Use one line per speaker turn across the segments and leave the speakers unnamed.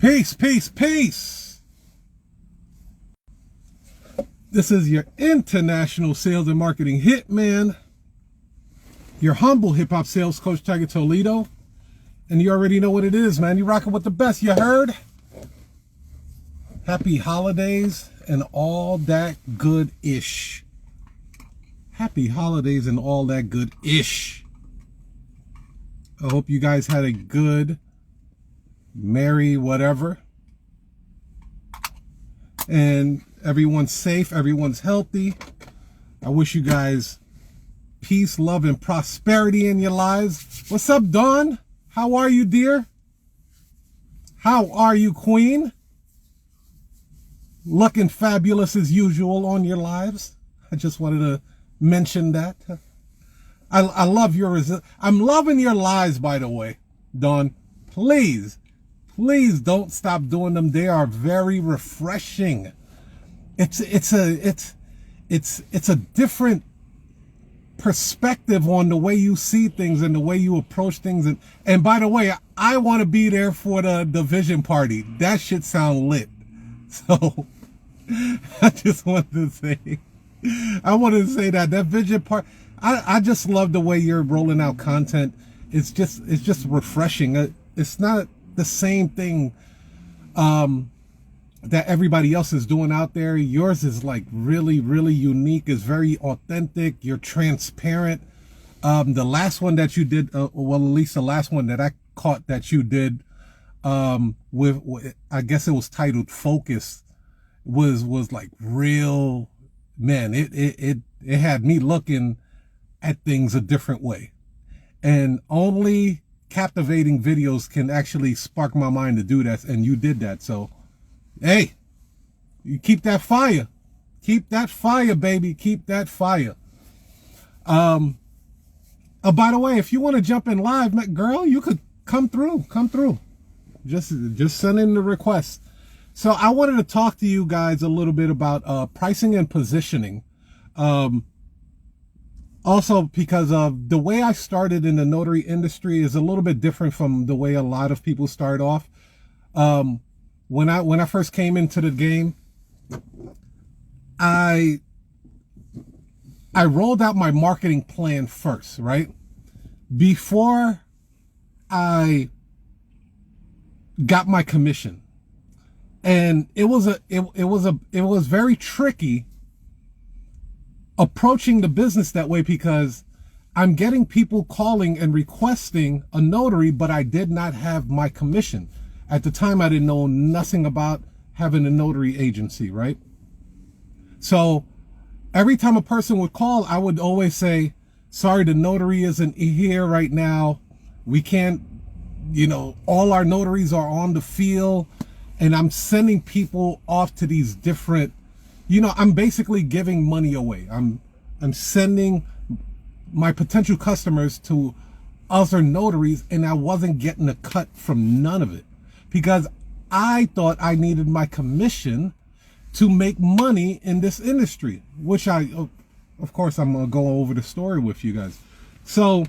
Peace, peace, peace. This is your international sales and marketing hitman, your humble hip-hop sales coach, Tiger Toledo. And you already know what it is, man. You rocking with the best, you heard? Happy holidays and all that good-ish. Happy holidays and all that good-ish. I hope you guys had a good, merry whatever. And everyone's safe, everyone's healthy. I wish you guys peace, love, and prosperity in your lives. What's up, Dawn? How are you, dear? How are you, Queen? Looking fabulous as usual on your lives. I just wanted to mention that. I love your I'm loving your lies, by the way, Dawn. Please don't stop doing them. They are very refreshing. It's a different perspective on the way you see things and the way you approach things. And by the way, I want to be there for the vision party. That shit sound lit. So I just wanted to say, that vision part. I just love the way you're rolling out content. It's just refreshing. It's not the same thing that everybody else is doing out there. Yours is like really, really unique. It's very authentic. You're transparent. The last one that you did, well, at least the last one that I caught that you did, with I guess it was titled Focus, was like real, man. It had me looking at things a different way, and only captivating videos can actually spark my mind to do that, and you did that. So hey, you keep that fire. Keep that fire, baby. Keep that fire. By the way, if you want to jump in live, girl, you could come through. Just send in the request. So I wanted to talk to you guys a little bit about pricing and positioning. Also, because of the way I started in the notary industry is a little bit different from the way a lot of people start off. When I first came into the game, I rolled out my marketing plan first, right? Before I got my commission. And it was very tricky approaching the business that way, because I'm getting people calling and requesting a notary, but I did not have my commission. At the time, I didn't know nothing about having a notary agency, right? So every time a person would call, I would always say, sorry, the notary isn't here right now. We can't, all our notaries are on the field. And I'm sending people off to these different, I'm basically giving money away. I'm sending my potential customers to other notaries, and I wasn't getting a cut from none of it, because I thought I needed my commission to make money in this industry, which of course, I'm going to go over the story with you guys. So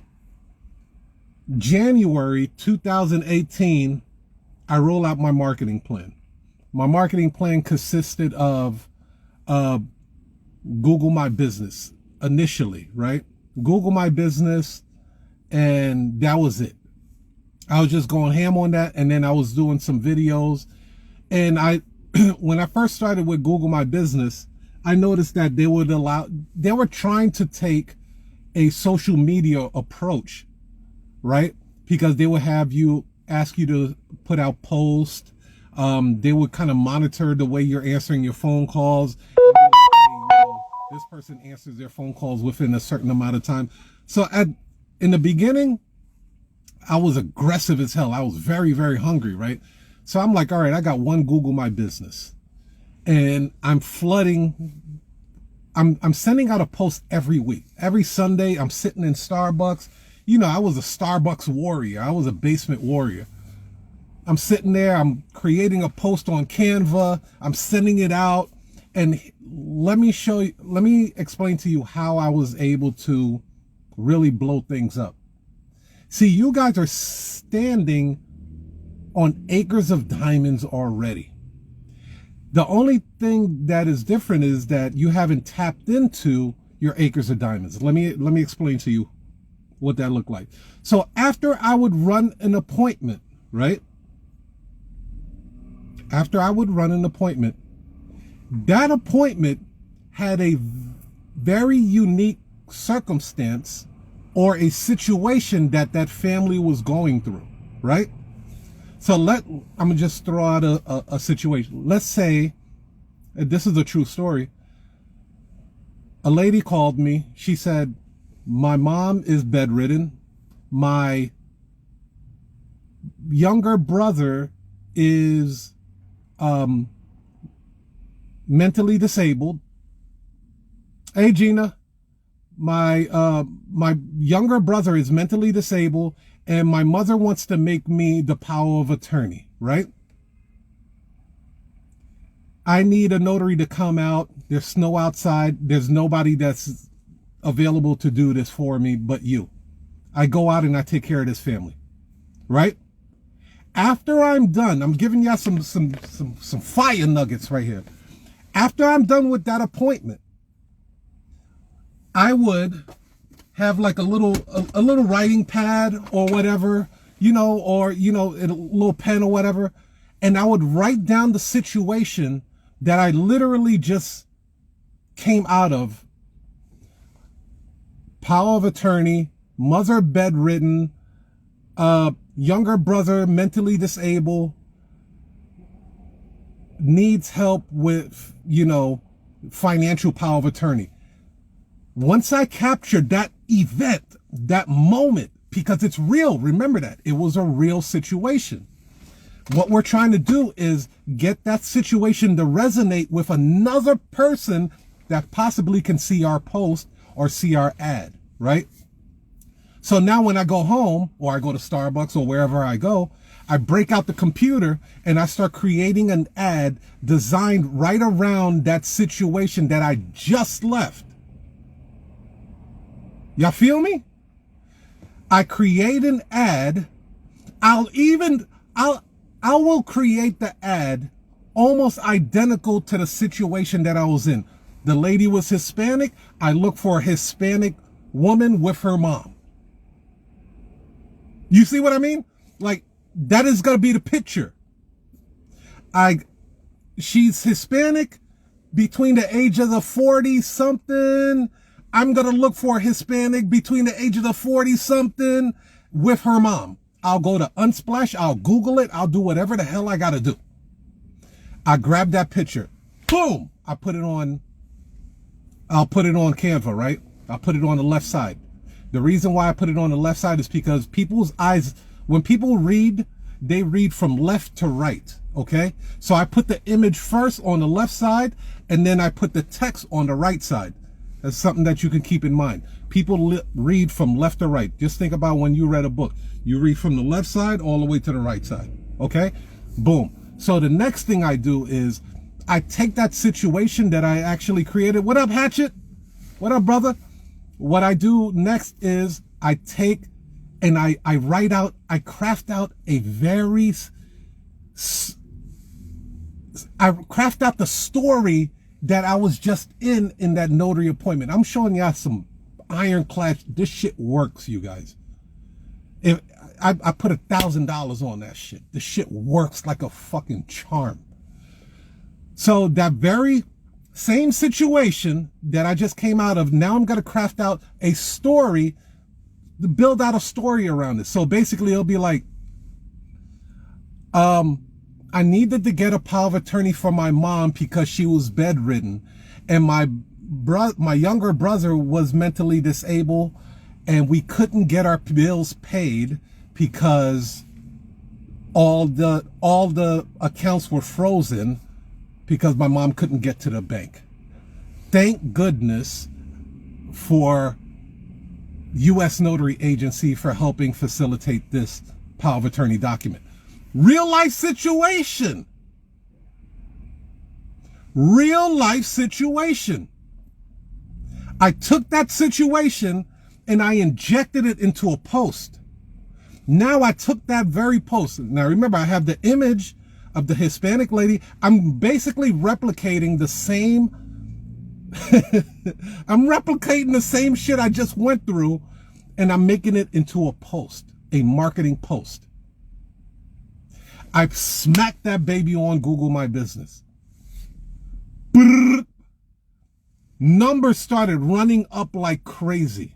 January 2018, I roll out my marketing plan. My marketing plan consisted of Google My Business initially, right? Google My Business, and that was it. I was just going ham on that, and then I was doing some videos. And when I first started with Google My Business, I noticed that they were trying to take a social media approach, right? Because they would ask you to put out posts. They would kind of monitor the way you're answering your phone calls. This person answers their phone calls within a certain amount of time. So in the beginning, I was aggressive as hell. I was very, very hungry, right? So I'm like, all right, I got one Google My Business, and I'm flooding. I'm sending out a post every week. Every Sunday, I'm sitting in Starbucks. I was a Starbucks warrior. I was a basement warrior. I'm sitting there, I'm creating a post on Canva, I'm sending it out, and let me explain to you how I was able to really blow things up. See, you guys are standing on acres of diamonds already. The only thing that is different is that you haven't tapped into your acres of diamonds. Let me explain to you what that looked like. So after I would run an appointment, right? After I would run an appointment, that appointment had a very unique circumstance or a situation that that family was going through, right? So I'm gonna just throw out a situation. Let's say, this is a true story. A lady called me. She said, my mom is bedridden. My younger brother is mentally disabled. Hey, Gina, my younger brother is mentally disabled, and my mother wants to make me the power of attorney, right? I need a notary to come out. There's snow outside. There's nobody that's available to do this for me but you. I go out and I take care of this family, right? After I'm done, I'm giving y'all some fire nuggets right here. After I'm done with that appointment, I would have like a little writing pad or whatever, or a little pen or whatever, and I would write down the situation that I literally just came out of. Power of attorney, mother bedridden, younger brother mentally disabled, needs help with, financial power of attorney. Once I captured that event, that moment, because it's real, remember that, it was a real situation. What we're trying to do is get that situation to resonate with another person that possibly can see our post or see our ad, right? So now when I go home or I go to Starbucks or wherever I go, I break out the computer and I start creating an ad designed right around that situation that I just left. Y'all feel me? I create an ad. I will create the ad almost identical to the situation that I was in. The lady was Hispanic. I look for a Hispanic woman with her mom. You see what I mean? Like, that is going to be the picture. She's Hispanic, between the ages of 40 something. I'm going to look for a Hispanic between the ages of 40 something with her mom. I'll go to Unsplash. I'll Google it. I'll do whatever the hell I got to do. I grab that picture. Boom. I'll put it on Canva, right? I'll put it on the left side. The reason why I put it on the left side is because people's eyes, when people read, they read from left to right. Okay. So I put the image first on the left side, and then I put the text on the right side. That's something that you can keep in mind. People read from left to right. Just think about when you read a book. You read from the left side all the way to the right side. Okay? Boom. So the next thing I do is I take that situation that I actually created. What up, Hatchet? What up, brother? What I do next is I take and I craft out the story that I was just in that notary appointment. I'm showing y'all some ironclad. This shit works, you guys. If I put $1,000 on that shit, the shit works like a fucking charm. So that very same situation that I just came out of, now I'm gonna craft out a story, to build out a story around it. So basically, it'll be like, I needed to get a power of attorney for my mom because she was bedridden, and my younger brother was mentally disabled, and we couldn't get our bills paid because all the accounts were frozen because my mom couldn't get to the bank. Thank goodness for U.S. Notary Agency for helping facilitate this power of attorney document. Real life situation. Real life situation. I took that situation and I injected it into a post. Now I took that very post. Now remember, I have the image of the Hispanic lady. I'm basically replicating the same I'm replicating the same shit I just went through, and I'm making it into a post, a marketing post. I've smacked that baby on Google My Business. Brrr. Numbers started running up like crazy.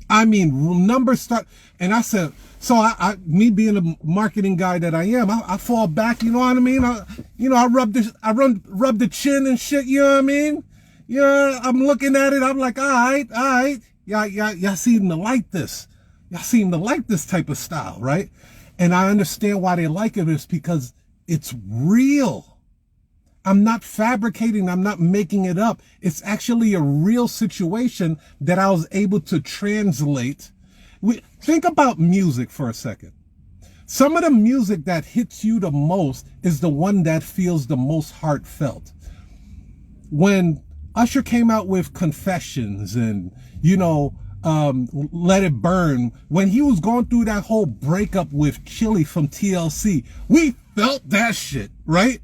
I mean, numbers start, and I said, so me being a marketing guy that I am, I fall back, you know what I mean? I rub the chin and shit, you know what I mean? Yeah, I'm looking at it, I'm like, all right. Y'all seem to like this. Y'all seem to like this type of style, right? And I understand why they like it. It's because it's real. I'm not fabricating. I'm not making it up. It's actually a real situation that I was able to translate. Think about music for a second. Some of the music that hits you the most is the one that feels the most heartfelt. When Usher came out with Confessions and, Let It Burn, when he was going through that whole breakup with Chili from TLC, we felt that shit, right?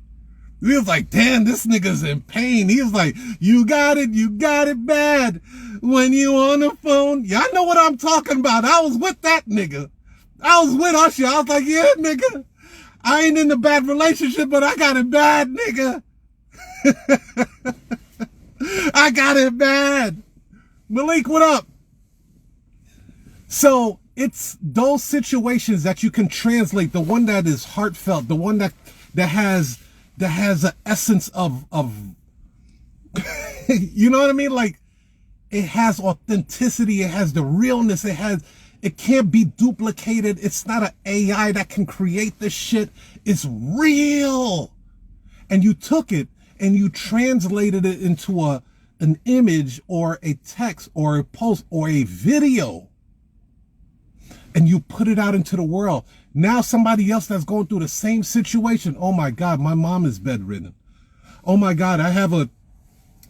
We was like, damn, this nigga's in pain. He was like, you got it bad when you on the phone. Y'all know what I'm talking about. I was with that nigga. I was with Usher. I was like, yeah, nigga, I ain't in a bad relationship, but I got it bad, nigga. I got it bad. Malik, what up? So it's those situations that you can translate, the one that is heartfelt, the one that has an essence of you know what I mean? Like, it has authenticity, it has the realness, it can't be duplicated. It's not an AI that can create this shit. It's real. And you took it and you translated it into an image or a text or a post or a video, and you put it out into the world. Now somebody else that's going through the same situation. Oh my God, my mom is bedridden. Oh my God, I have a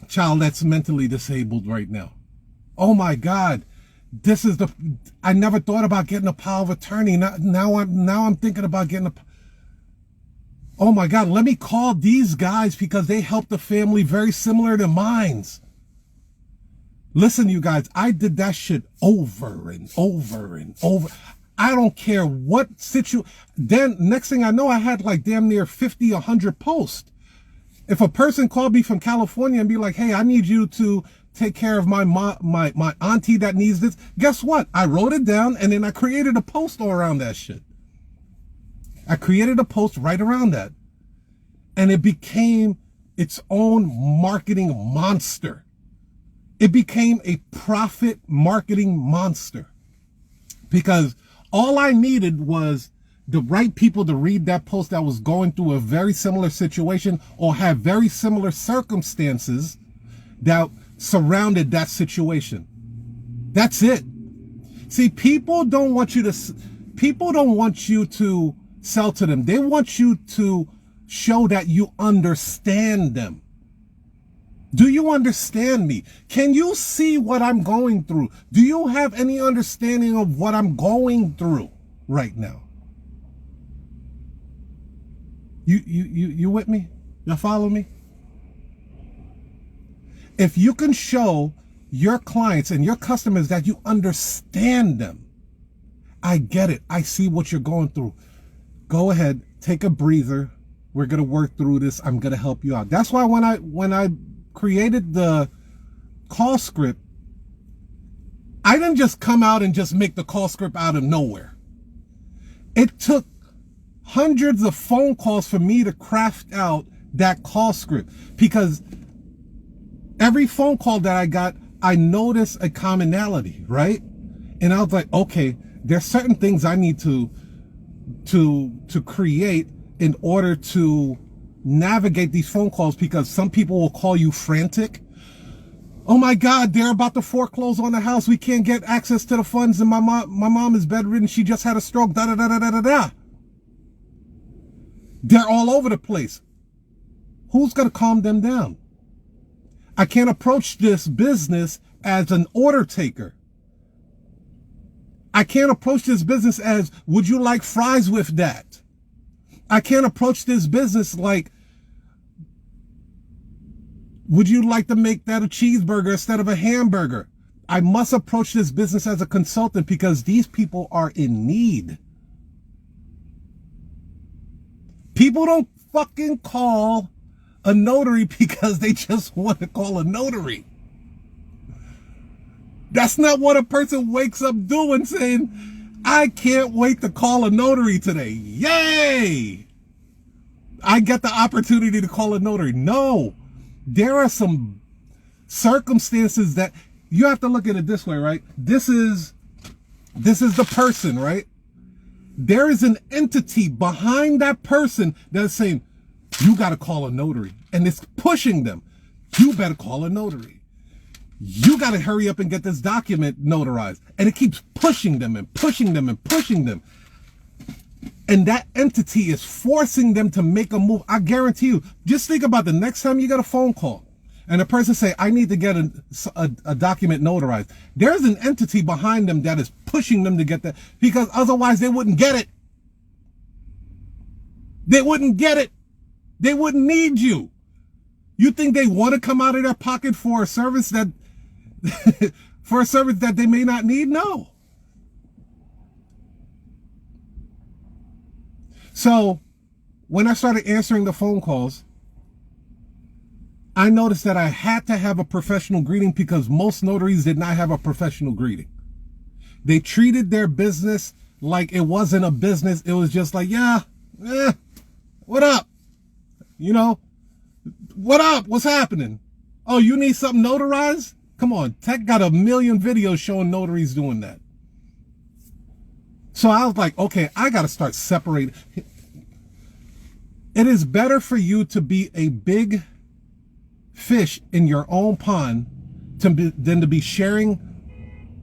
child that's mentally disabled right now. Oh my God, I never thought about getting a power of attorney. Now I'm thinking about getting oh my God, let me call these guys because they helped a family very similar to mine's. Listen, you guys, I did that shit over and over and over. I don't care what situation. Then next thing I know, I had like damn near 50, 100 posts. If a person called me from California and be like, hey, I need you to take care of my auntie that needs this. Guess what? I wrote it down and then I created a post all around that shit. I created a post right around that. And it became its own marketing monster. It became a profit marketing monster. Because all I needed was the right people to read that post that was going through a very similar situation or have very similar circumstances that surrounded that situation. That's it. See, people don't want you to sell to them. They want you to show that you understand them. Do you understand me? Can you see what I'm going through? Do you have any understanding of what I'm going through right now? You with me? You follow me? If you can show your clients and your customers that you understand them, I get it. I see what you're going through. Go ahead, take a breather. We're going to work through this. I'm going to help you out. That's why when I created the call script, I didn't just come out and just make the call script out of nowhere. It took hundreds of phone calls for me to craft out that call script, because every phone call that I got, I noticed a commonality, right? And I was like, okay, there's certain things I need to create in order to navigate these phone calls, because some people will call you frantic. Oh my God, they're about to foreclose on the house. We can't get access to the funds, and my mom is bedridden. She just had a stroke. Da da da da da da da. They're all over the place. Who's gonna calm them down? I can't approach this business as an order taker. I can't approach this business as, would you like fries with that? I can't approach this business like, would you like to make that a cheeseburger instead of a hamburger? I must approach this business as a consultant because these people are in need. People don't fucking call a notary because they just want to call a notary. That's not what a person wakes up doing, saying, I can't wait to call a notary today. Yay! I get the opportunity to call a notary. No, there are some circumstances that you have to look at it this way, right? This is the person, right? There is an entity behind that person that's saying, you got to call a notary. And it's pushing them. You better call a notary. You got to hurry up and get this document notarized. And it keeps pushing them and pushing them and pushing them. And that entity is forcing them to make a move. I guarantee you, just think about the next time you get a phone call and a person say, I need to get a document notarized. There's an entity behind them that is pushing them to get that, because otherwise they wouldn't get it. They wouldn't get it. They wouldn't need you. You think they want to come out of their pocket for a service that they may not need? No. So when I started answering the phone calls, I noticed that I had to have a professional greeting because most notaries did not have a professional greeting. They treated their business like it wasn't a business. It was just like, yeah, what up? You know, what up? What's happening? Oh, you need something notarized? Come on, Tech got a million videos showing notaries doing that. So I was like, okay, I got to start separating. It is better for you to be a big fish in your own pond than to be sharing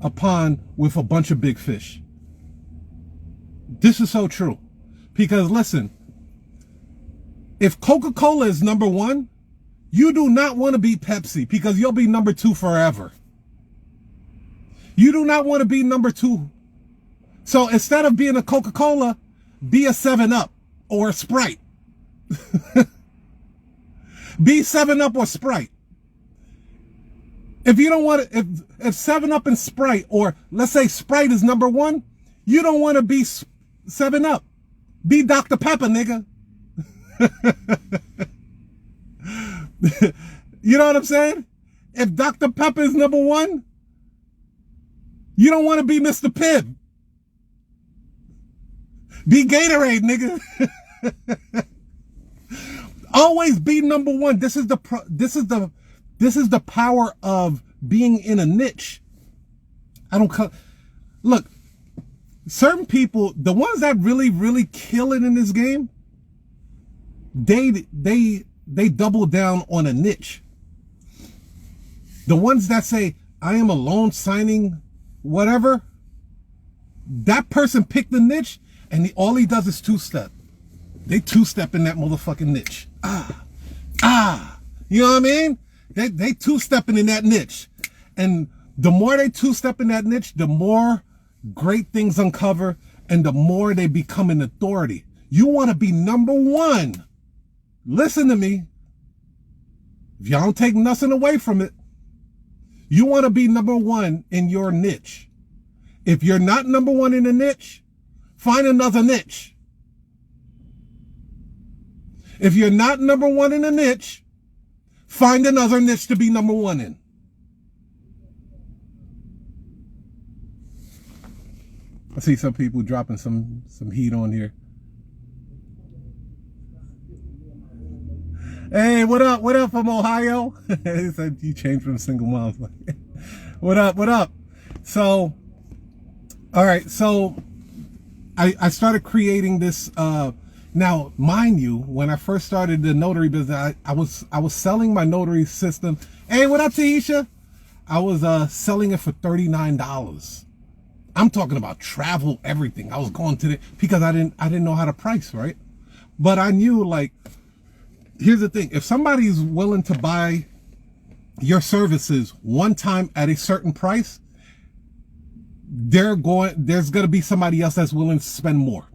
a pond with a bunch of big fish. This is so true. Because listen, if Coca-Cola is number one, you do not want to be Pepsi because you'll be number two forever. You do not want to be number two. So instead of being a Coca-Cola, be a 7-Up or a Sprite. Be 7-Up or Sprite. If you don't want to, if 7-Up and Sprite, or let's say Sprite is number one, you don't want to be 7-Up. Be Dr. Pepper, nigga. You know what I'm saying? If Dr. Pepper is number one, you don't want to be Mr. Pibb. Be Gatorade, nigga. Always be number one. This is the power of being in a niche. Look, certain people, the ones that really kill it in this game, they double down on a niche. The ones that say, I am a loan signing whatever, that person picked the niche and all he does is two-step. They two-step in that motherfucking niche. You know what I mean? They two-stepping in that niche. And the more they two-step in that niche, the more great things uncover and the more they become an authority. You want to be number one. Listen to me. If y'all don't take nothing away from it, you want to be number one in your niche. If you're not number one in a niche, find another niche. If you're not number one in a niche, find another niche to be number one in. I see some people dropping some heat on here. Hey, what up? What up from Ohio? He said you changed from single moms. What up? So, all right. So I started creating this, now, mind you, when I first started the notary business, I was selling my notary system. Hey, what up, Taisha? I was selling it for $39. I'm talking about travel, everything. I was going to because I didn't know how to price, right? But I knew, like, here's the thing: if somebody's willing to buy your services one time at a certain price, there's going to be somebody else that's willing to spend more.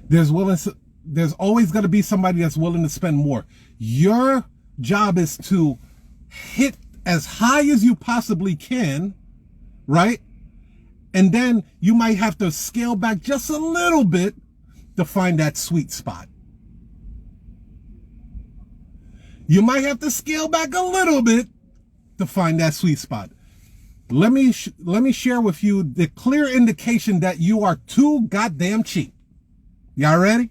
There's always going to be somebody that's willing to spend more. Your job is to hit as high as you possibly can, right? And then you might have to scale back just a little bit to find that sweet spot. You might have to scale back a little bit to find that sweet spot. Let me share with you the clear indication that you are too goddamn cheap. Y'all ready?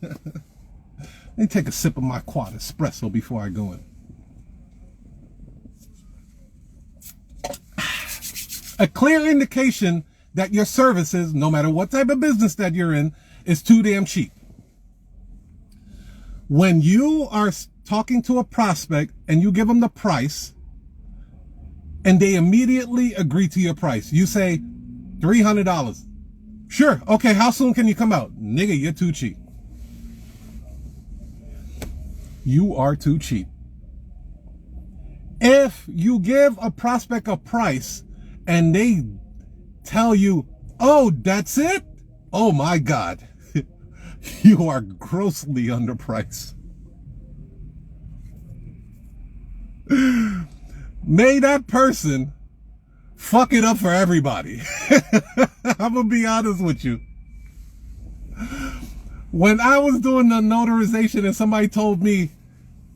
Let me take a sip of my quad espresso before I go in. A clear indication that your services, no matter what type of business that you're in, is too damn cheap. When you are talking to a prospect and you give them the price and they immediately agree to your price, you say $300. Sure. Okay. How soon can you come out? Nigga, you're too cheap. You are too cheap. If you give a prospect a price and they tell you, oh, that's it? Oh my God. You are grossly underpriced. May that person fuck it up for everybody. I'm going to be honest with you. When I was doing the notarization and somebody told me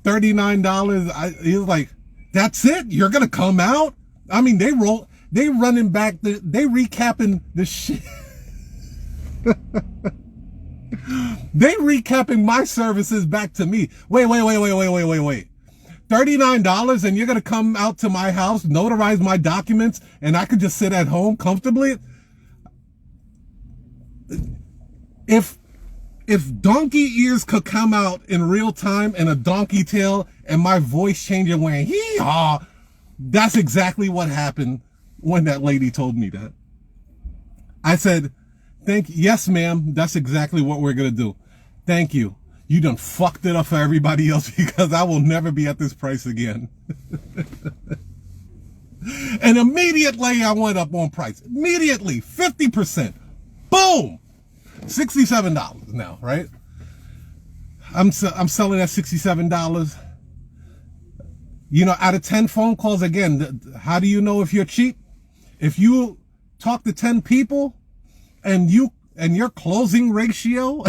$39, he was like, that's it? You're going to come out? I mean, they running back, they recapping the shit. They recapping my services back to me. Wait. $39 and you're going to come out to my house, notarize my documents, and I could just sit at home comfortably? If donkey ears could come out in real time and a donkey tail and my voice changing when hee-haw, that's exactly what happened when that lady told me that. I said, yes, ma'am, that's exactly what we're going to do. Thank you. You done fucked it up for everybody else because I will never be at this price again. And immediately I went up on price. Immediately, 50%. Boom! $67 now, right? I'm selling at $67. You know, out of 10 phone calls, again, how do you know if you're cheap? If you talk to 10 people and your closing ratio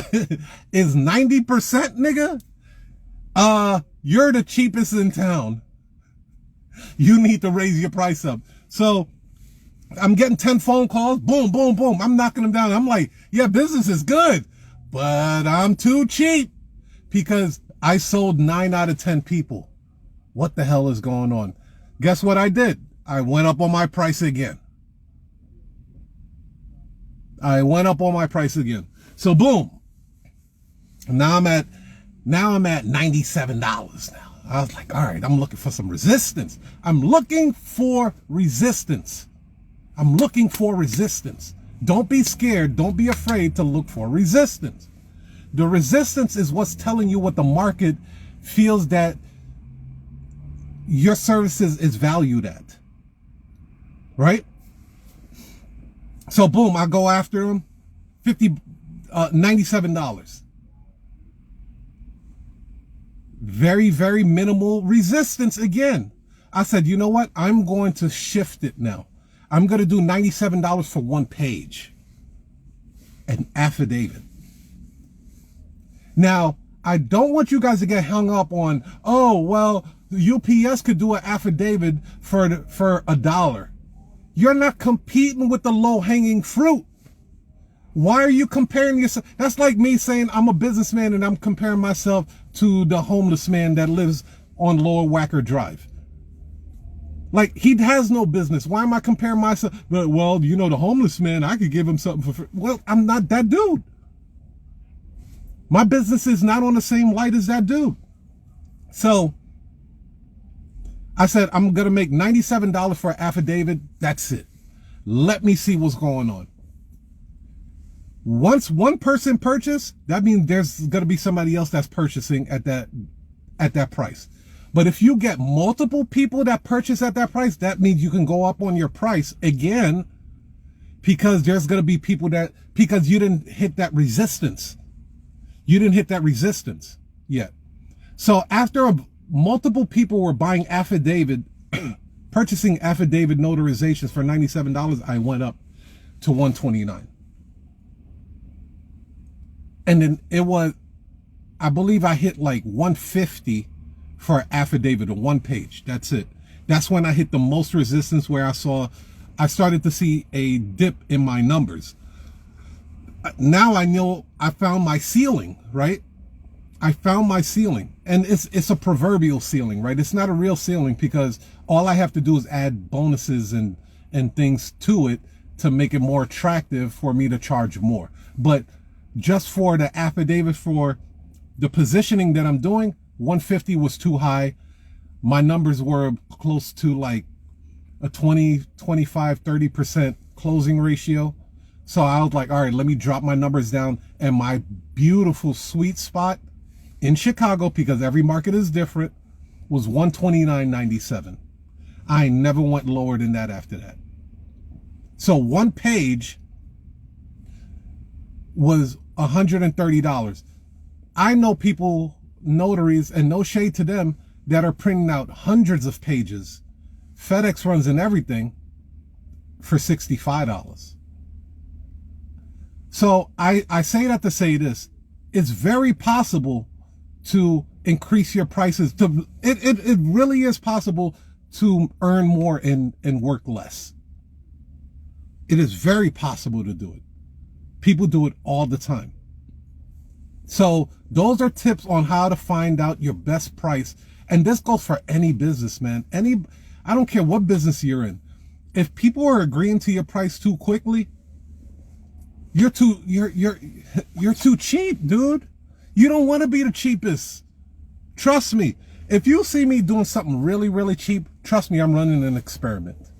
is 90%, nigga, you're the cheapest in town. You need to raise your price up. So I'm getting 10 phone calls. Boom, boom, boom. I'm knocking them down. I'm like, yeah, business is good, but I'm too cheap because I sold 9 out of 10 people. What the hell is going on? Guess what I did? I went up on my price again. So boom. Now I'm at $97 now. I was like, all right, I'm looking for some resistance. I'm looking for resistance. Don't be scared. Don't be afraid to look for resistance. The resistance is what's telling you what the market feels that your services is valued at. Right? So boom, I go after him. $97. Very, very minimal resistance again. I said, you know what? I'm going to shift it now. I'm going to do $97 for one page. An affidavit. Now, I don't want you guys to get hung up on, oh, well, UPS could do an affidavit for $1. You're not competing with the low-hanging fruit. Why are you comparing yourself? That's like me saying I'm a businessman and I'm comparing myself to the homeless man that lives on Lower Wacker Drive. Like, he has no business. Why am I comparing myself? Well, you know, the homeless man, I could give him something for free. Well, I'm not that dude. My business is not on the same light as that dude. So I said, I'm going to make $97 for an affidavit. That's it. Let me see what's going on. Once one person purchases, that means there's going to be somebody else that's purchasing at that price. But if you get multiple people that purchase at that price, that means you can go up on your price again because there's going to be people because you didn't hit that resistance. You didn't hit that resistance yet. So after multiple people were buying purchasing affidavit notarizations for $97, I went up to $129. And then I believe I hit like $150 for an affidavit, a one page. That's it. That's when I hit the most resistance, where I started to see a dip in my numbers. Now I know I found my ceiling, right? I found my ceiling, and it's a proverbial ceiling, right? It's not a real ceiling, because all I have to do is add bonuses and things to it to make it more attractive for me to charge more. But just for the affidavit, for the positioning that I'm doing, 150 was too high. My numbers were close to like a 20, 25, 30% closing ratio. So I was like, all right, let me drop my numbers down. And my beautiful sweet spot in Chicago, because every market is different, was $129.97. I never went lower than that after that. So one page was $130. I know people, notaries, and no shade to them, that are printing out hundreds of pages, FedEx runs and everything, for $65. So I say that to say this: it's very possible to increase your prices. It really is possible to earn more and work less. It is very possible to do it. People do it all the time. So those are tips on how to find out your best price. And this goes for any business, man. I don't care what business you're in. If people are agreeing to your price too quickly, you're too cheap, dude. You don't want to be the cheapest. Trust me. If you see me doing something really, really cheap, trust me, I'm running an experiment.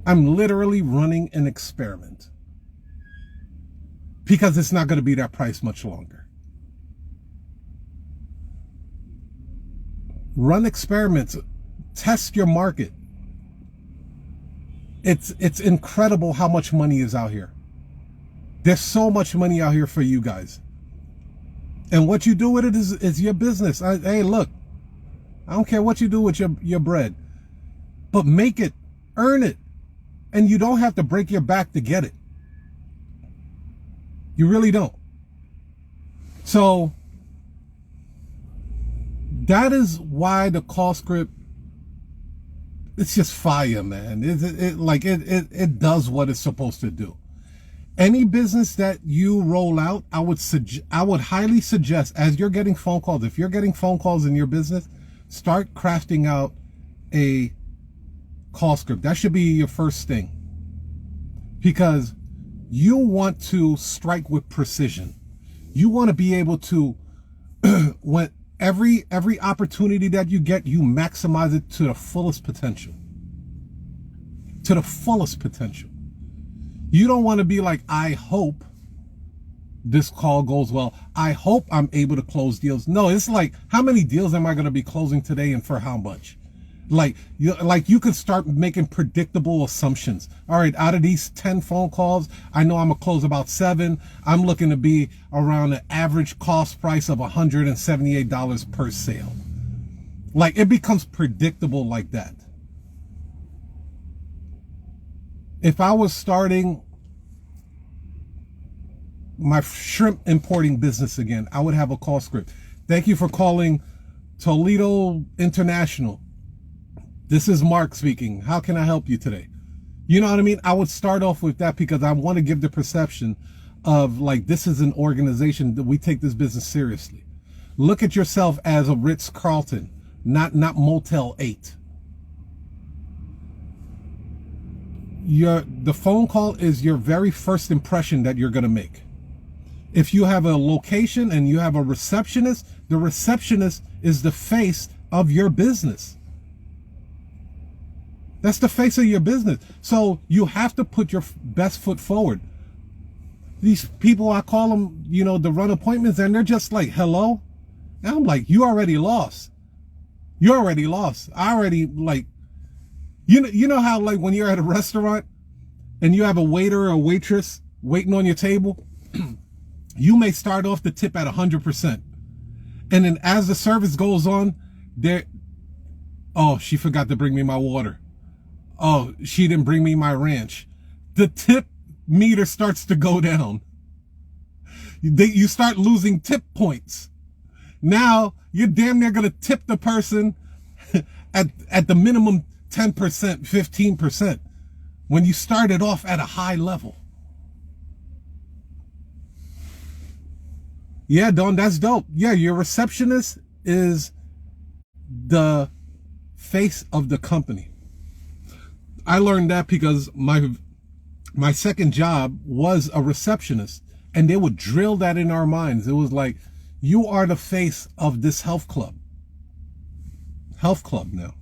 I'm literally running an experiment. Because it's not going to be that price much longer. Run experiments. Test your market. It's incredible how much money is out here. There's so much money out here for you guys. And what you do with it is your business. Hey, look, I don't care what you do with your bread, but make it, earn it. And you don't have to break your back to get it. You really don't. So that is why the call script, it's just fire, man. It does what it's supposed to do. Any business that you roll out, I would highly suggest, as you're getting phone calls, if you're getting phone calls in your business, start crafting out a call script. That should be your first thing, because you want to strike with precision. You want to be able to, when every opportunity that you get, you maximize it to the fullest potential. To the fullest potential. You don't want to be like, I hope this call goes well. I hope I'm able to close deals. No, it's like, how many deals am I going to be closing today, and for how much? Like you could start making predictable assumptions. All right, out of these 10 phone calls, I know I'm going to close about 7. I'm looking to be around an average cost price of $178 per sale. Like, it becomes predictable like that. If I was starting my shrimp importing business again, I would have a call script. Thank you for calling TOLEDO International. This is Mark speaking. How can I help you today? You know what I mean? I would start off with that, because I want to give the perception of, like, this is an organization that we take this business seriously. Look at yourself as a Ritz-Carlton, not Motel 8. The phone call is your very first impression that you're going to make. If you have a location and you have a receptionist, the receptionist is the face of your business. That's the face of your business. So you have to put your best foot forward. These people, I call them, to run appointments, and they're just like, hello? And I'm like, you already lost. You already lost. I already, like, you know how, like, when you're at a restaurant and you have a waiter or a waitress waiting on your table, you may start off the tip at 100%. And then as the service goes on, oh, she forgot to bring me my water. Oh, she didn't bring me my ranch. The tip meter starts to go down. You start losing tip points. Now, you're damn near going to tip the person at the minimum 10%, 15%, when you started off at a high level. Yeah, Don, that's dope. Yeah, your receptionist is the face of the company. I learned that because my second job was a receptionist, and they would drill that in our minds. It was like, you are the face of this health club. Health club now.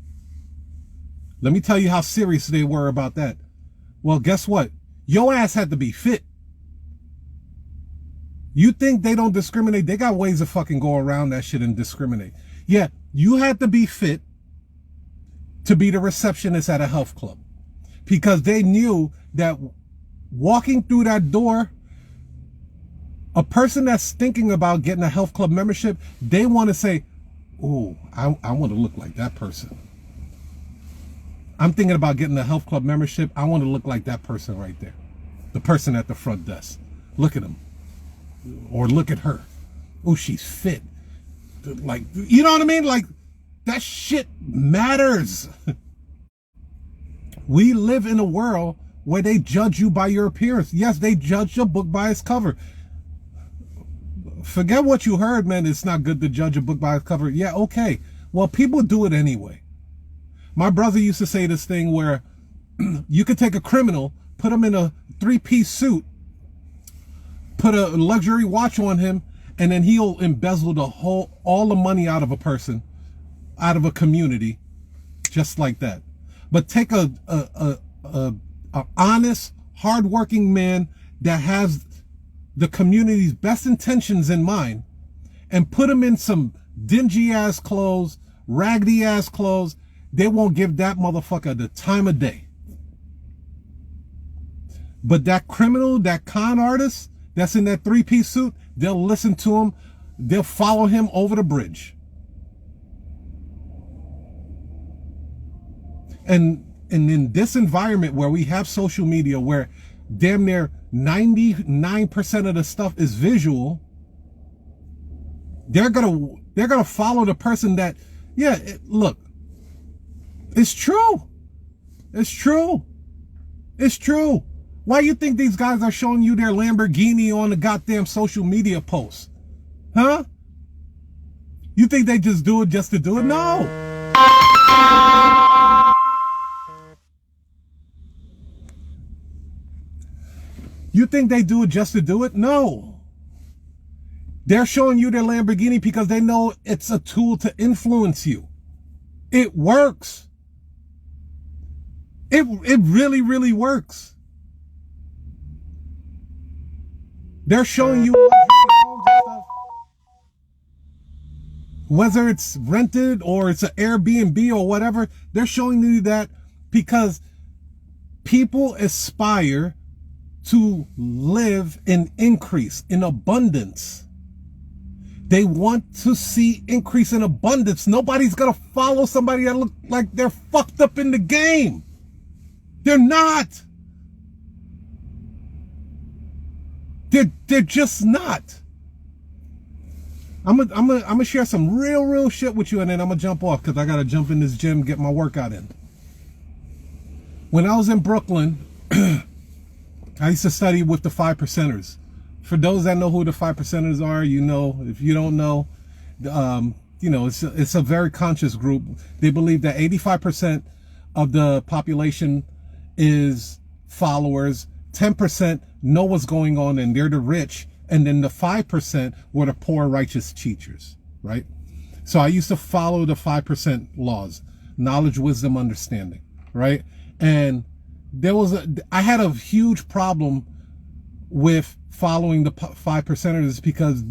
Let me tell you how serious they were about that. Well, guess what? Your ass had to be fit. You think they don't discriminate? They got ways to fucking go around that shit and discriminate. Yeah, you had to be fit to be the receptionist at a health club, because they knew that walking through that door, a person that's thinking about getting a health club membership, they want to say, oh, I want to look like that person. I'm thinking about getting a health club membership. I want to look like that person right there. The person at the front desk. Look at him. Or look at her. Oh, she's fit. Like, you know what I mean? Like, that shit matters. We live in a world where they judge you by your appearance. Yes, they judge your book by its cover. Forget what you heard, man. It's not good to judge a book by its cover. Yeah, okay. Well, people do it anyway. My brother used to say this thing where you could take a criminal, put him in a 3-piece suit, put a luxury watch on him, and then he'll embezzle all the money out of a person, out of a community, just like that. But take a honest, hardworking man that has the community's best intentions in mind, and put him in some dingy ass clothes, raggedy ass clothes. They won't give that motherfucker the time of day. But that criminal, that con artist that's in that 3-piece suit, they'll listen to him. They'll follow him over the bridge. And in this environment where we have social media, where damn near 99% of the stuff is visual, they're gonna follow the person that, yeah, look, it's true. It's true. It's true. Why do you think these guys are showing you their Lamborghini on the goddamn social media posts? Huh? You think they just do it just to do it? No. You think they do it just to do it? No. They're showing you their Lamborghini because they know it's a tool to influence you. It works. It really, really works. They're showing you whether it's rented or it's an Airbnb or whatever. They're showing you that because people aspire to live in increase, in abundance. They want to see increase in abundance. Nobody's going to follow somebody that look like they're fucked up in the game. They're not. They're just not. I'm gonna share some real shit with you, and then I'm gonna jump off because I gotta jump in this gym, get my workout in. When I was in Brooklyn, I used to study with the 5%ers. For those that know who the 5%ers are, you know. If you don't know, you know, it's a very conscious group. They believe that 85% of the population is followers, 10% know what's going on, and they're the rich, and then the 5% were the poor righteous teachers, right? So I used to follow the 5% laws: knowledge, wisdom, understanding, right? And I had a huge problem with following the 5%ers because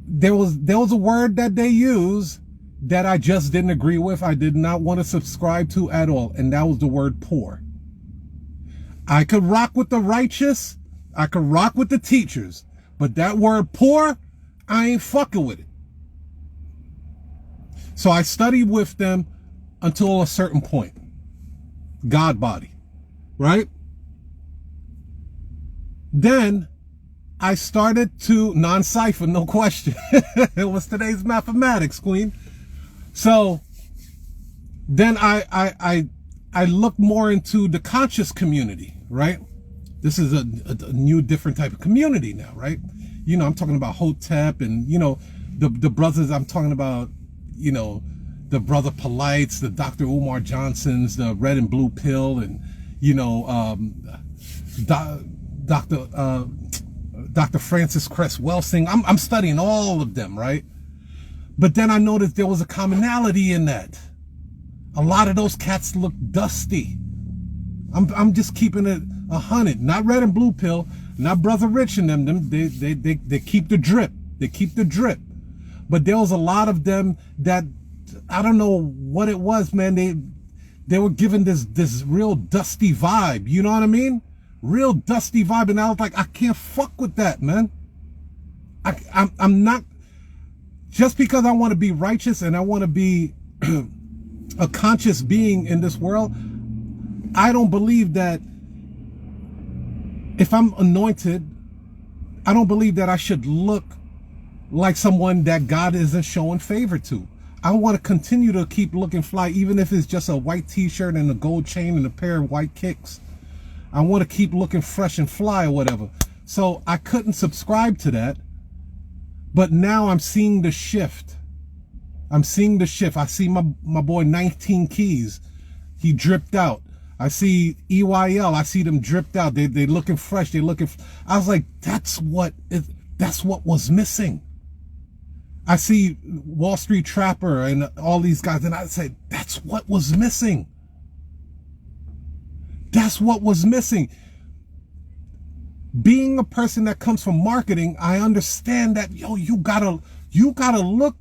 there was a word that they use that I just didn't agree with. I did not want to subscribe to at all, and that was the word poor. I could rock with the righteous. I could rock with the teachers. But that word poor, I ain't fucking with it. So I studied with them until a certain point. God body. Right? Then I started to non-cipher, no question. It was today's mathematics, queen. So then I looked more into the conscious community, right? This is a new, different type of community now, right? You know, I'm talking about Hotep and, you know, the brothers I'm talking about, you know, the Brother Polites, the Dr. Umar Johnsons, the Red and Blue Pill, and, you know, Dr. Francis Cress Welsing. I'm studying all of them, right? But then I noticed there was a commonality in that. A lot of those cats look dusty. I'm just keeping it 100. Not Red and Blue Pill, not Brother Rich and them. They keep the drip. They keep the drip. But there was a lot of them that I don't know what it was, man. They were given this real dusty vibe. You know what I mean? Real dusty vibe, and I was like, I can't fuck with that, man. I'm not, just because I want to be righteous and I want to be a conscious being in this world, I don't believe that if I'm anointed, I don't believe that I should look like someone that God isn't showing favor to. I want to continue to keep looking fly, even if it's just a white t-shirt and a gold chain and a pair of white kicks. I want to keep looking fresh and fly or whatever. So I couldn't subscribe to that. But now I'm seeing the shift. I'm seeing the shift. I see my boy 19 Keys. He dripped out. I see EYL. I see them dripped out. They looking fresh. They looking. I was like, that's what was missing. I see Wall Street Trapper and all these guys, and I said, that's what was missing. That's what was missing. Being a person that comes from marketing, I understand that, yo, you gotta look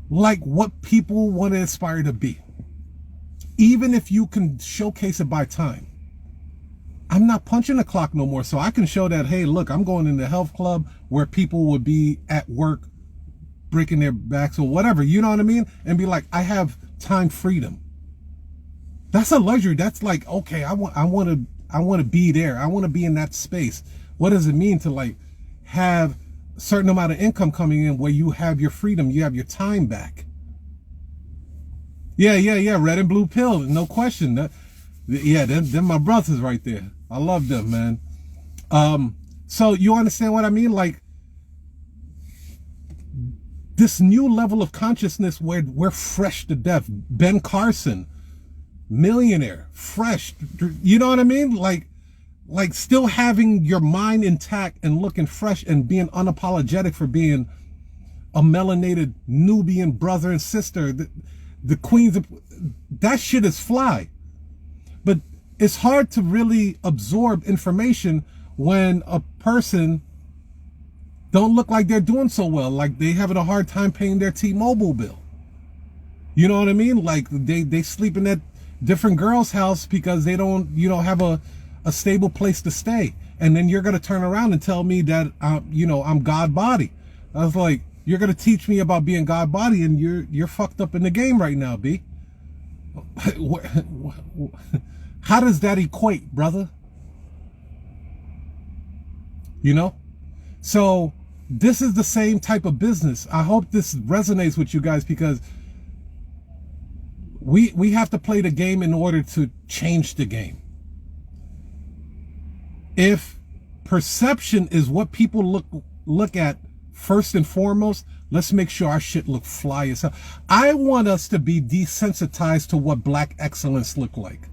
like what people want to aspire to be. Even if you can showcase it by time. I'm not punching the clock no more, so I can show that, hey, look, I'm going in the health club where people would be at work breaking their backs or whatever, you know what I mean? And be like, I have time freedom. That's a luxury. That's like, okay, I want to be there. I want to be in that space. What does it mean to like have a certain amount of income coming in where you have your freedom, you have your time back? Yeah. Red and Blue Pill, no question. Yeah, them my brothers right there. I love them, man. So you understand what I mean? Like this new level of consciousness where we're fresh to death. Ben Carson, millionaire, fresh. You know what I mean? Like still having your mind intact and looking fresh and being unapologetic for being a melanated Nubian brother and sister. The queens of that shit is fly. But it's hard to really absorb information when a person don't look like they're doing so well. Like they having a hard time paying their T-Mobile bill. You know what I mean? Like they sleep in that different girl's house because they don't, have a stable place to stay. And then you're going to turn around and tell me that, I'm God body. I was like, you're going to teach me about being God body and you're fucked up in the game right now, B. How does that equate, brother? So this is the same type of business. I hope this resonates with you guys because we have to play the game in order to change the game. If perception is what people look at first and foremost, let's make sure our shit look fly as hell. I want us to be desensitized to what black excellence look like.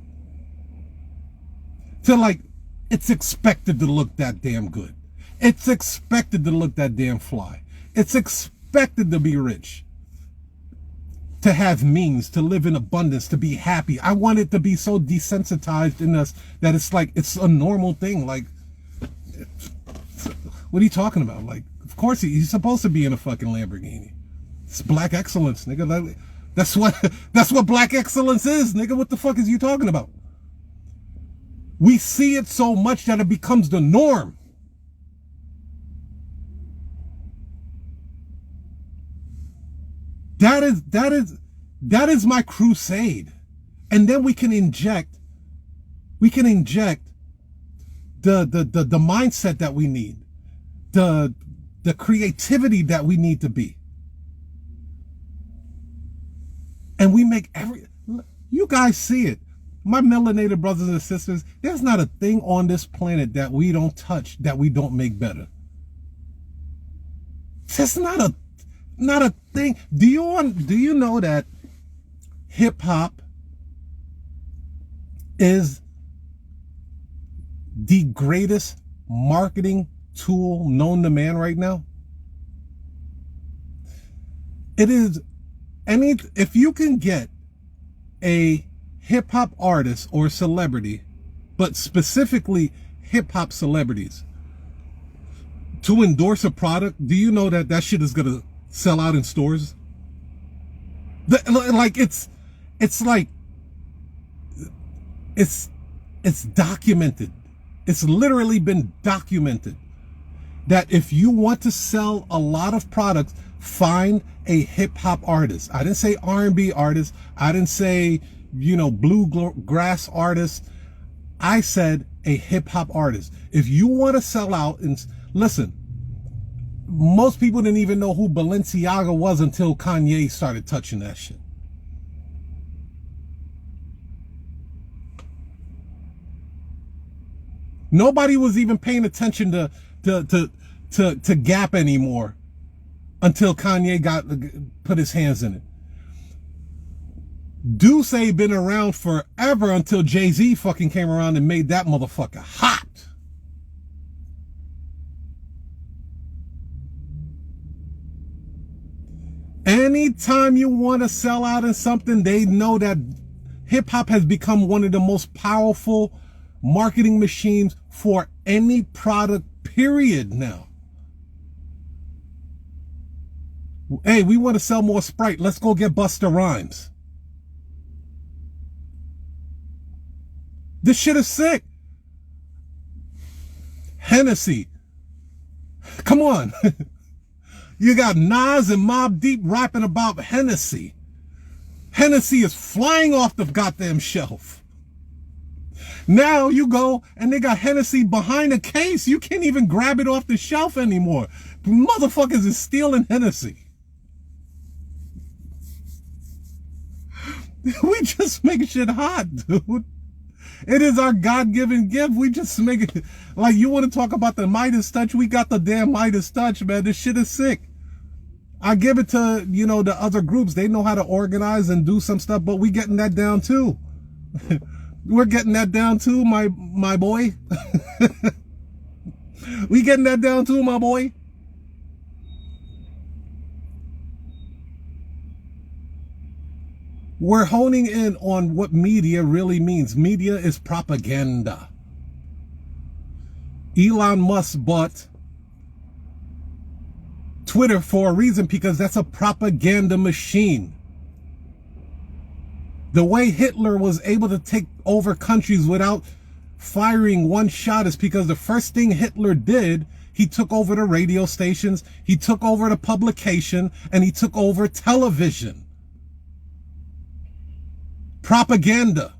To like, it's expected to look that damn good. It's expected to look that damn fly. It's expected to be rich. To have means, to live in abundance, to be happy. I want it to be so desensitized in us that it's like, it's a normal thing. Like, what are you talking about? Like, of course he's supposed to be in a fucking Lamborghini. It's black excellence, nigga. That's what black excellence is, nigga. What the fuck is you talking about? We see it so much that it becomes the norm. That is my crusade. And then we can inject the mindset that we need, the creativity that we need to be. And we make you guys see it. My melanated brothers and sisters, there's not a thing on this planet that we don't touch, that we don't make better. It's not a thing. Do you know that hip hop is the greatest marketing tool known to man right now? It is. If you can get a hip hop artist or celebrity, but specifically hip hop celebrities, to endorse a product, do you know that shit is gonna sell out in stores? It's documented. It's literally been documented that if you want to sell a lot of products, find a hip hop artist. I didn't say R&B artist. I didn't say, bluegrass artist. I said a hip hop artist. If you want to sell out, and listen, most people didn't even know who Balenciaga was until Kanye started touching that shit. Nobody was even paying attention to Gap anymore until Kanye put his hands in it. Duce been around forever until Jay-Z fucking came around and made that motherfucker hot. Anytime you want to sell out in something, they know that hip hop has become one of the most powerful marketing machines for any product, period, now. Hey, we want to sell more Sprite. Let's go get Busta Rhymes. This shit is sick. Hennessy. Come on. You got Nas and Mobb Deep rapping about Hennessy. Hennessy is flying off the goddamn shelf. Now you go and they got Hennessy behind a case. You can't even grab it off the shelf anymore. Motherfuckers is stealing Hennessy. We just make shit hot, dude. It is our God-given gift. We just make it. Like, you want to talk about the Midas touch? We got the damn Midas touch, man. This shit is sick. I give it to, the other groups. They know how to organize and do some stuff, but we getting that down too. We're getting that down too, my boy. We getting that down too, my boy. We're honing in on what media really means. Media is propaganda. Elon Musk bought Twitter for a reason, because that's a propaganda machine. The way Hitler was able to take over countries without firing one shot is because the first thing Hitler did, he took over the radio stations, he took over the publication, and he took over television. Propaganda.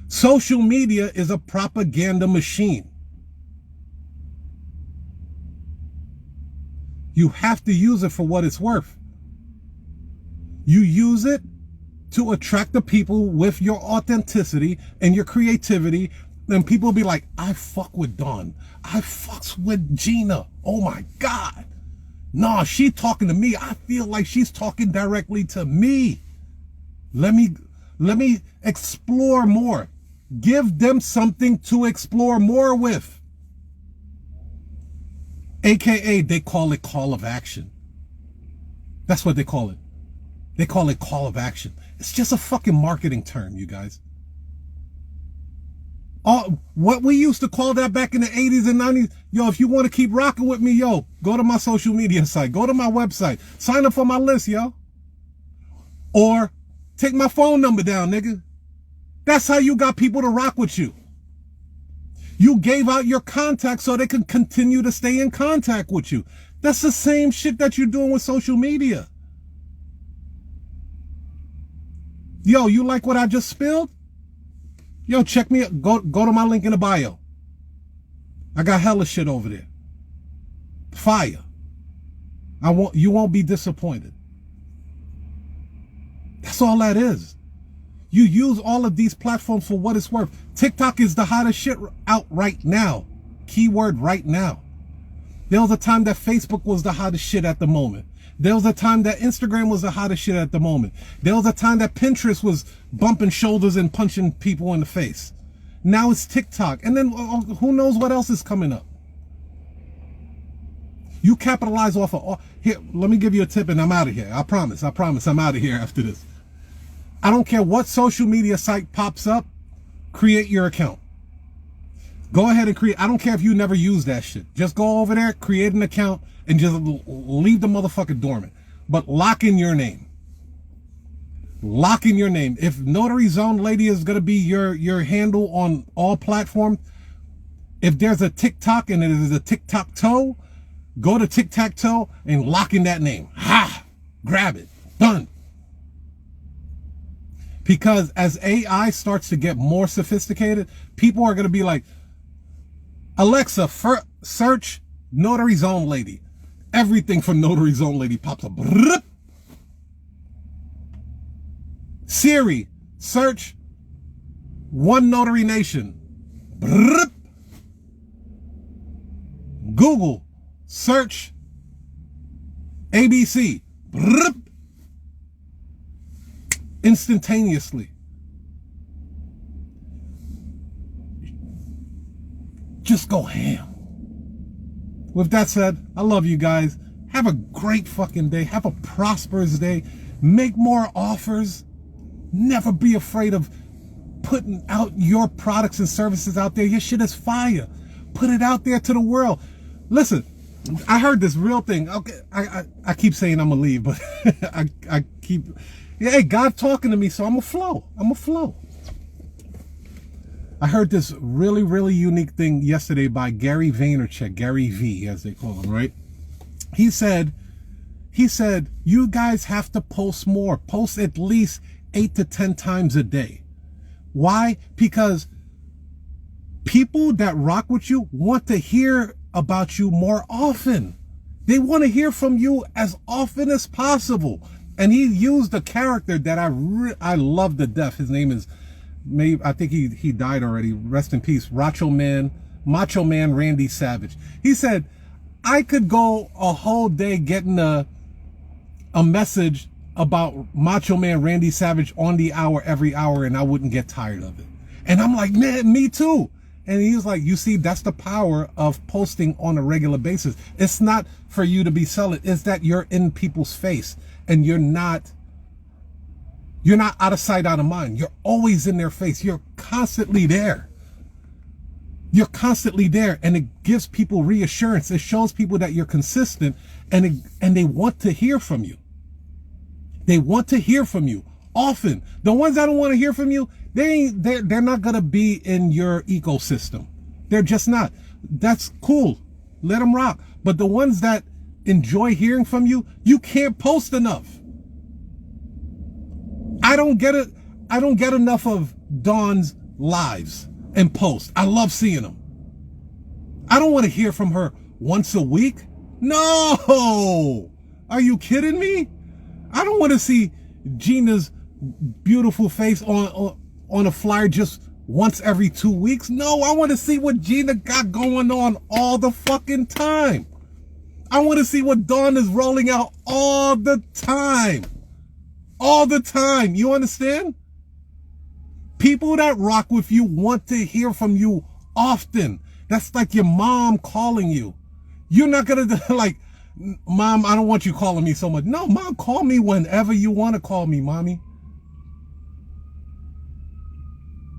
Social media is a propaganda machine. You have to use it for what it's worth. You use it to attract the people with your authenticity and your creativity. And people will be like, I fuck with Dawn. I fucks with Gina. Oh my God. Nah, she talking to me. I feel like she's talking directly to me. Let me explore more. Give them something to explore more with. AKA, they call it call of action. That's what they call it. They call it call of action. It's just a fucking marketing term, you guys. What we used to call that back in the 80s and 90s, yo, if you want to keep rocking with me, yo, go to my social media site. Go to my website. Sign up for my list, yo. Or take my phone number down, nigga. That's how you got people to rock with you. You gave out your contact so they can continue to stay in contact with you. That's the same shit that you're doing with social media. Yo, you like what I just spilled? Yo, check me out. Go to my link in the bio. I got hella shit over there. Fire. You won't be disappointed. That's all that is. You use all of these platforms for what it's worth. TikTok is the hottest shit out right now. Keyword right now. There was a time that Facebook was the hottest shit at the moment. There was a time that Instagram was the hottest shit at the moment. There was a time that Pinterest was bumping shoulders and punching people in the face. Now it's TikTok. And then who knows what else is coming up. You capitalize off of all. Here, let me give you a tip and I'm out of here. I promise I'm out of here after this. I don't care what social media site pops up, create your account. Go ahead and create. I don't care if you never use that shit. Just go over there, create an account, and just leave the motherfucker dormant. But lock in your name. Lock in your name. If Notary Zone Lady is going to be your handle on all platforms, if there's a TikTok and it is a tic-tac-toe, go to tic-tac-toe and lock in that name. Ha! Grab it. Done. Because as AI starts to get more sophisticated, people are going to be like, Alexa, search Notary Zone Lady. Everything for Notary Zone Lady pops up. Siri, search One Notary Nation. Google, search ABC. Instantaneously. Just go ham. With that said, I love you guys. Have a great fucking day. Have a prosperous day. Make more offers. Never be afraid of putting out your products and services out there. Your shit is fire. Put it out there to the world. Listen, I heard this real thing. Okay, I keep saying I'm gonna leave, but I keep. Hey, God talking to me, so I'm a flow. I heard this really, really unique thing yesterday by Gary Vaynerchuk, Gary V, as they call him, right? He said, you guys have to post more. Post at least 8 to 10 times a day. Why? Because people that rock with you want to hear about you more often. They want to hear from you as often as possible. And he used a character that I love to death. His name is, I think he died already. Rest in peace. Macho Man Randy Savage. He said, I could go a whole day getting a message about Macho Man Randy Savage on the hour, every hour, and I wouldn't get tired of it. And I'm like, man, me too. And he was like, you see, that's the power of posting on a regular basis. It's not for you to be selling. It's that you're in people's face and you're not out of sight, out of mind. You're always in their face. You're constantly there. You're constantly there, and it gives people reassurance. It shows people that you're consistent, and they want to hear from you. They want to hear from you often. The ones that don't want to hear from you, they're not gonna be in your ecosystem. They're just not. That's cool. Let them rock. But the ones that enjoy hearing from you, you can't post enough. I don't get it. I don't get enough of Dawn's lives and posts. I love seeing them. I don't want to hear from her once a week. No! Are you kidding me? I don't want to see Gina's beautiful face on a flyer just once every 2 weeks. No, I want to see what Gina got going on all the fucking time. I want to see what Dawn is rolling out all the time. All the time. You understand? People that rock with you want to hear from you often. That's like your mom calling you. You're not going to like, Mom, I don't want you calling me so much. No, Mom, call me whenever you want to call me, Mommy.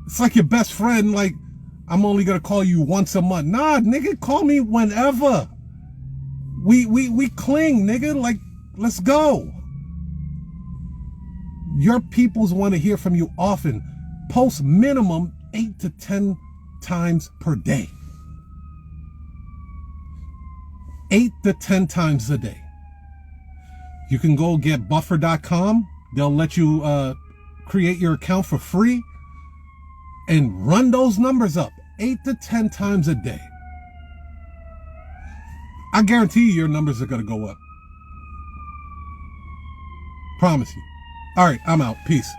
It's like your best friend, like, I'm only going to call you once a month. Nah, nigga, call me whenever. We cling, nigga. Like, let's go. Your peoples want to hear from you often. Post minimum 8 to 10 times per day. 8 to 10 times a day. You can go get buffer.com. They'll let you create your account for free and run those numbers up 8 to 10 times a day. I guarantee you your numbers are going to go up. Promise you. All right, I'm out. Peace.